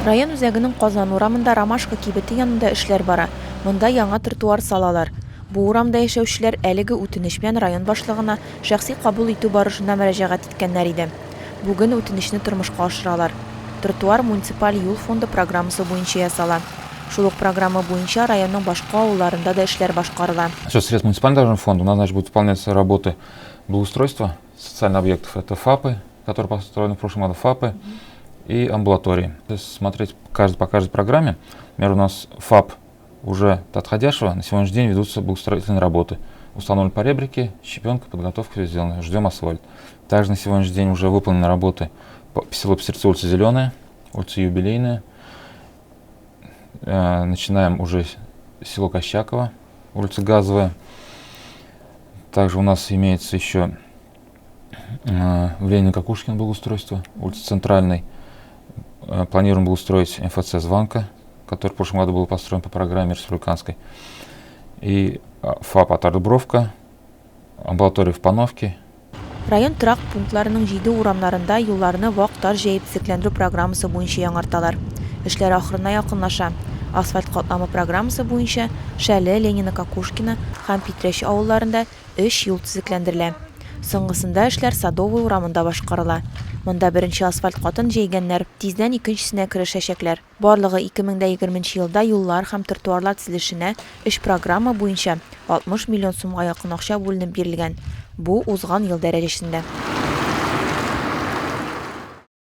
Район үзәгенең Казан урамында Ромашка кибете янында эшләр бара. Монда яңа тротуар салалар. Бу урамда яшәүчеләр әлеге үтенеч белән район башлыгына шәхси кабул итү барышында мөрәҗәгать иткәннәр иде. Бүген үтенечне тормышка ашыралар. Тротуар муниципаль юл фонды программасы буенча ясала. Шул ук программа буенча районның башка авылларында да эшләр башкарыла. Сейчас средств муниципального фонда у нас, значит, будут выполняться работы благоустройства социальных объектов. Это ФАПы, которые построены в прошлом году, ФАПы и амбулатории. Если смотреть по каждой программе, например, у нас ФАП уже отходящего, на сегодняшний день ведутся благоустроительные работы. Установлены поребрики, щепенка, подготовка все сделана, ждем асфальт. Также на сегодняшний день уже выполнены работы по селу Пестерцы, улица Зеленая, улица Юбилейная. Начинаем уже село Кощаково, улица Газовая. Также у нас имеется еще в Ленина-Кукушкина благоустройство, улица Центральной. Планируем благоустроить МФЦ «Звонка», который в прошлом году был построен по программе республиканской. И ФАП «Атардубровка», амбулатория в Пановке. Район торак пунктларының 7 урамнарында юлларны вак-тар җәеп төзекләндерү программасы буенча яңарталар. Эшләр ахырына якынлаша. Асфальт катламы программасы буенча Шәле, Ленина-Кукушкина һәм Питрәч авылларында 3 юл төзекләндерелә. Соңгысында эшләр Садовый урамында башкарыла. Монда беренче асфальт катын җәйгәннәр, тиздән икенчесенә керешәчәкләр. Барлыгы 2020 елда юллар һәм тротуарлар төзелешенә 3 программа буенча 60 миллион сумга якын акча бүленеп бирелгән. Бу узган ел дәрәҗәсендә.